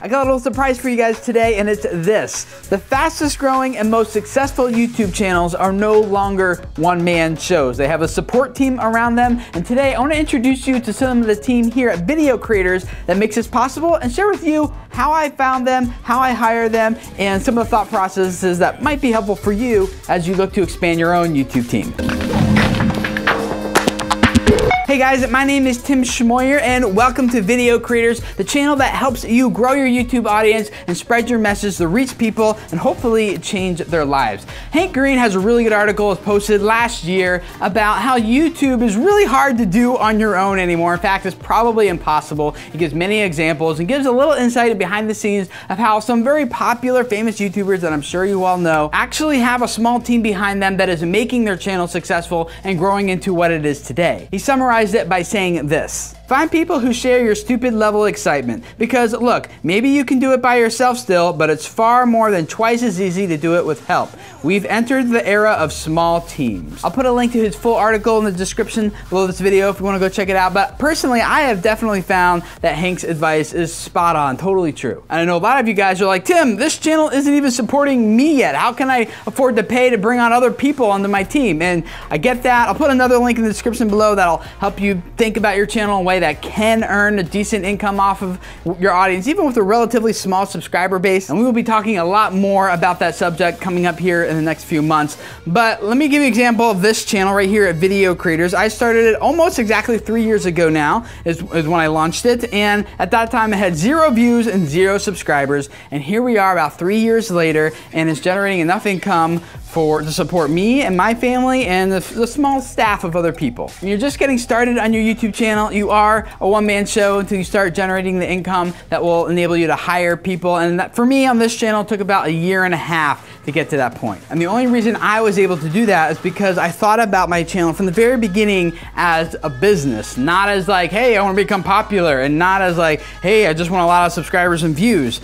I got a little surprise for you guys today, and it's this. The fastest growing and most successful YouTube channels are no longer one-man shows. They have a support team around them, and today I want to introduce you to some of the team here at Video Creators that makes this possible and share with you how I found them, how I hire them, and some of the thought processes that might be helpful for you as you look to expand your own YouTube team. Hey guys, my name is Tim Schmoyer and welcome to Video Creators, the channel that helps you grow your YouTube audience and spread your message to reach people and hopefully change their lives. Hank Green has a really good article posted last year about how YouTube is really hard to do on your own anymore. In fact, it's probably impossible. He gives many examples and gives a little insight behind the scenes of how some very popular, famous YouTubers that I'm sure you all know actually have a small team behind them that is making their channel successful and growing into what it is today. He summarized it by saying this: find people who share your stupid level of excitement. Because look, maybe you can do it by yourself still, but it's far more than twice as easy to do it with help. We've entered the era of small teams. I'll put a link to his full article in the description below this video if you want to go check it out. But personally, I have definitely found that Hank's advice is spot on, totally true. And I know a lot of you guys are like, Tim, this channel isn't even supporting me yet. How can I afford to pay to bring on other people onto my team? And I get that. I'll put another link in the description below that'll help you think about your channel in a way that can earn a decent income off of your audience, even with a relatively small subscriber base. And we will be talking a lot more about that subject coming up here in the next few months. But let me give you an example of this channel right here at Video Creators. I started it almost exactly 3 years ago now, is when I launched it. And at that time, it had 0 views and 0 subscribers. And here we are about 3 years later, and it's generating enough income to support me and my family and the small staff of other people. When you're just getting started on your YouTube channel, you are a one-man show until you start generating the income that will enable you to hire people. And that, for me on this channel, it took about 1.5 years to get to that point. And the only reason I was able to do that is because I thought about my channel from the very beginning as a business, not as like, hey, I want to become popular, and not as like, hey, I just want a lot of subscribers and views.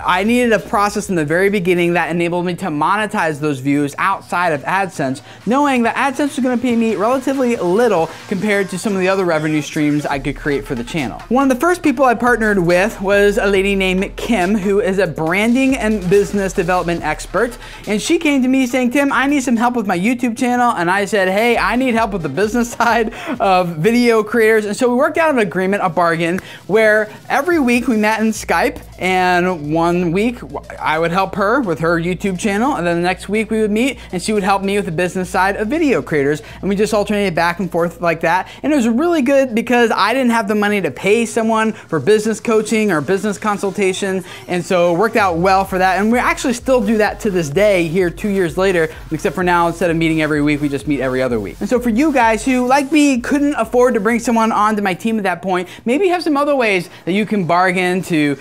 I needed a process in the very beginning that enabled me to monetize those views outside of AdSense, knowing that AdSense was going to pay me relatively little compared to some of the other revenue streams I could create for the channel. One of the first people I partnered with was a lady named Kim, who is a branding and business development expert. And she came to me saying, Tim, I need some help with my YouTube channel. And I said, hey, I need help with the business side of Video Creators. And so we worked out an agreement, a bargain, where every week we met in Skype, and one week I would help her with her YouTube channel, and then the next week we would meet and she would help me with the business side of Video Creators, and we just alternated back and forth like that. And it was really good because I didn't have the money to pay someone for business coaching or business consultation, and so it worked out well for that. And we actually still do that to this day here 2 years later, except for now instead of meeting every week, we just meet every other week. And so for you guys who, like me, couldn't afford to bring someone onto my team at that point, maybe you have some other ways that you can bargain to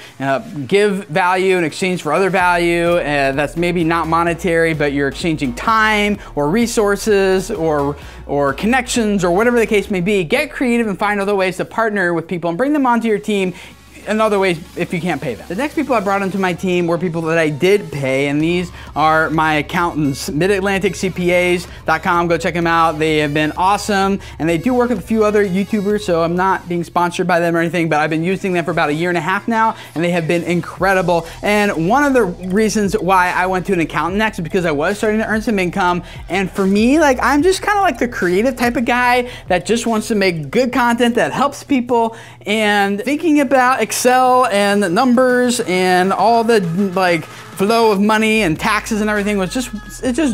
give value in exchange for other value that's maybe not monetary, but you're exchanging time or resources or connections or whatever the case may be. Get creative and find other ways to partner with people and bring them onto your team in other ways if you can't pay them. The next people I brought into my team were people that I did pay, and these are my accountants, MidAtlanticCPAs.com. Go check them out. They have been awesome, and they do work with a few other YouTubers, so I'm not being sponsored by them or anything, but I've been using them for about 1.5 years now, and they have been incredible. And one of the reasons why I went to an accountant next is because I was starting to earn some income, and for me, like, I'm just kind of like the creative type of guy that just wants to make good content that helps people, and thinking about Excel and the numbers and all the like flow of money and taxes and everything was just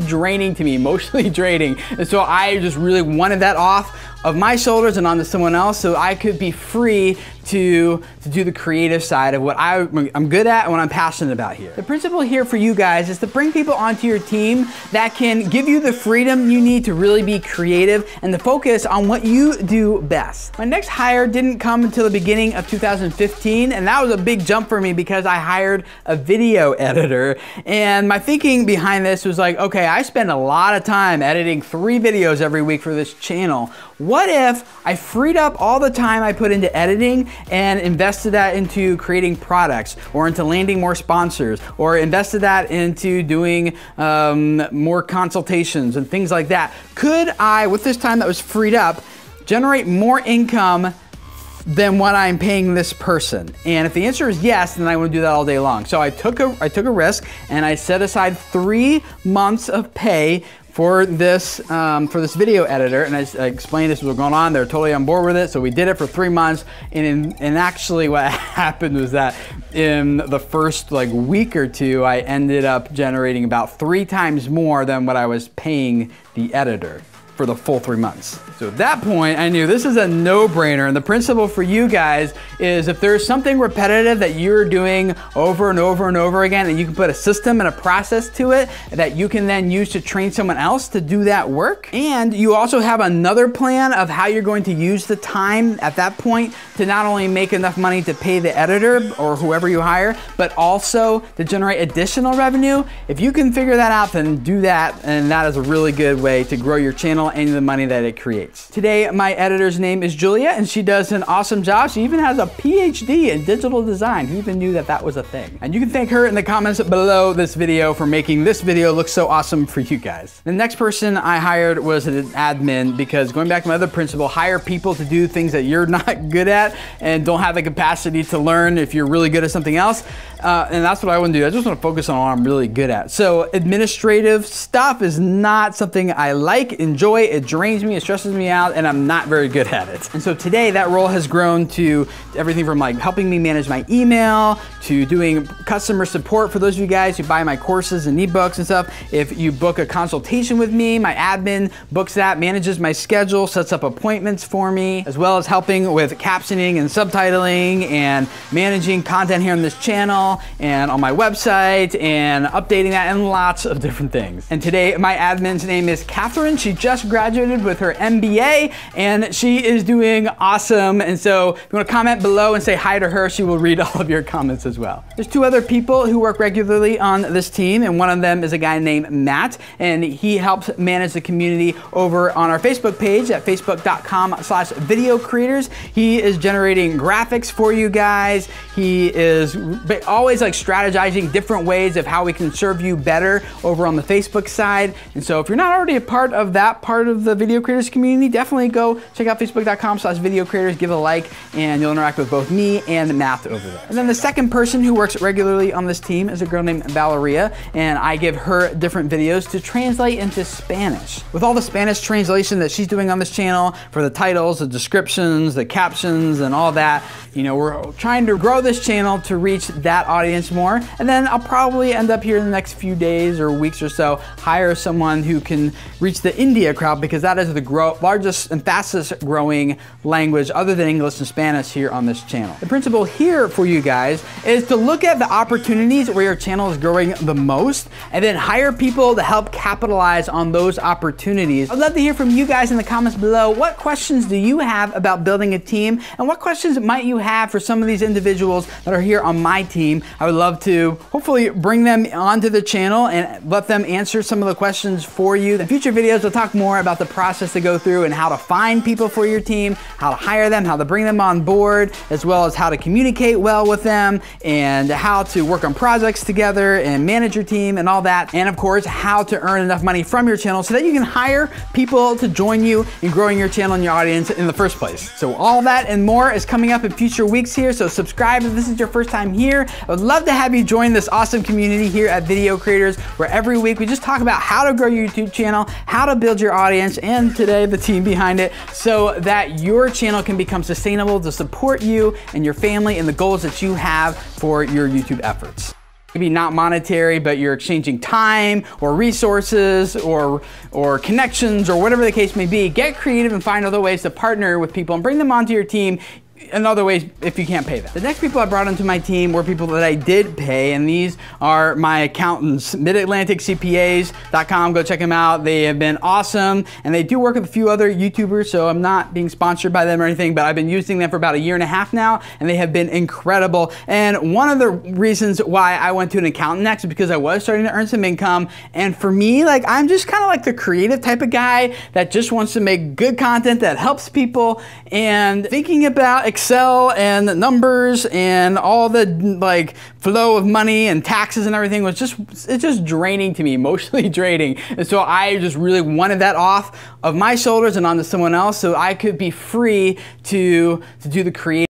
draining to me, emotionally draining. And so I just really wanted that off of my shoulders and onto someone else so I could be free to do the creative side of what I'm good at and what I'm passionate about here. The principle here for you guys is to bring people onto your team that can give you the freedom you need to really be creative and to focus on what you do best. My next hire didn't come until the beginning of 2015, and that was a big jump for me because I hired a video editor. And my thinking behind this was like, okay, I spend a lot of time editing 3 videos every week for this channel. What if I freed up all the time I put into editing and invested that into creating products or into landing more sponsors or invested that into doing more consultations and things like that? Could I, with this time that was freed up, generate more income than what I'm paying this person? And if the answer is yes, then I want to do that all day long. So I took a risk and I set aside 3 months of pay for this video editor, and I explained this was going on. They're totally on board with it, so we did it for 3 months. And actually, what happened was that in the first week or two, I ended up generating about 3 times more than what I was paying the editor for the full 3 months. So at that point, I knew this is a no-brainer, and the principle for you guys is if there's something repetitive that you're doing over and over and over again, and you can put a system and a process to it that you can then use to train someone else to do that work, and you also have another plan of how you're going to use the time at that point to not only make enough money to pay the editor or whoever you hire, but also to generate additional revenue. If you can figure that out, then do that, and that is a really good way to grow your channel and the money that it creates. Today, my editor's name is Julia, and she does an awesome job. She even has a PhD in digital design. Who even knew that that was a thing? And you can thank her in the comments below this video for making this video look so awesome for you guys. The next person I hired was an admin, because going back to my other principle, hire people to do things that you're not good at and don't have the capacity to learn if you're really good at something else. And that's what I want to do. I just want to focus on what I'm really good at. So administrative stuff is not something I enjoy. It drains me, it stresses me out, and I'm not very good at it. And so today that role has grown to everything from helping me manage my email to doing customer support for those of you guys who buy my courses and ebooks and stuff. If you book a consultation with me, my admin books that, manages my schedule, sets up appointments for me, as well as helping with captioning and subtitling and managing content here on this channel and on my website and updating that and lots of different things. And today my admin's name is Catherine. She just graduated with her MBA and she is doing awesome. And so if you want to comment below and say hi to her, she will read all of your comments as well. There's 2 other people who work regularly on this team, and one of them is a guy named Matt, and he helps manage the community over on our Facebook page at facebook.com/video creators. He is generating graphics for you guys. He is always strategizing different ways of how we can serve you better over on the Facebook side. And so if you're not already a part of that part of the video creators community, definitely go check out facebook.com/video creators, give it a like, and you'll interact with both me and Matt over there. And then the second person who works regularly on this team is a girl named Valeria, and I give her different videos to translate into Spanish. With all the Spanish translation that she's doing on this channel for the titles, the descriptions, the captions, and all that, we're trying to grow this channel to reach that audience more. And then I'll probably end up here in the next few days or weeks or so, hire someone who can reach the India crowd, because that is the largest and fastest growing language other than English and Spanish here on this channel. The principle here for you guys is to look at the opportunities where your channel is growing the most and then hire people to help capitalize on those opportunities. I'd love to hear from you guys in the comments below. What questions do you have about building a team, and what questions might you have for some of these individuals that are here on my team? I would love to hopefully bring them onto the channel and let them answer some of the questions for you. In future videos, we'll talk more about the process to go through and how to find people for your team, how to hire them, how to bring them on board, as well as how to communicate well with them, and how to work on projects together and manage your team and all that. And of course, how to earn enough money from your channel so that you can hire people to join you in growing your channel and your audience in the first place. So all that and more is coming up in future weeks here. So subscribe if this is your first time here. I would love to have you join this awesome community here at Video Creators, where every week we just talk about how to grow your YouTube channel, how to build your audience, and today the team behind it, so that your channel can become sustainable to support you and your family and the goals that you have for your YouTube efforts. Maybe not monetary, but you're exchanging time or resources or connections or whatever the case may be. Get creative and find other ways to partner with people and bring them onto your team in other ways if you can't pay them. The next people I brought into my team were people that I did pay, and these are my accountants. MidAtlanticCPAs.com, go check them out. They have been awesome, and they do work with a few other YouTubers, so I'm not being sponsored by them or anything, but I've been using them for about 1.5 years now, and they have been incredible. And one of the reasons why I went to an accountant next is because I was starting to earn some income, and for me, I'm just kind of like the creative type of guy that just wants to make good content that helps people, and thinking about Excel and the numbers and all the like flow of money and taxes and everything was it's just draining to me, emotionally draining. And so I just really wanted that off of my shoulders and onto someone else so I could be free to do the creative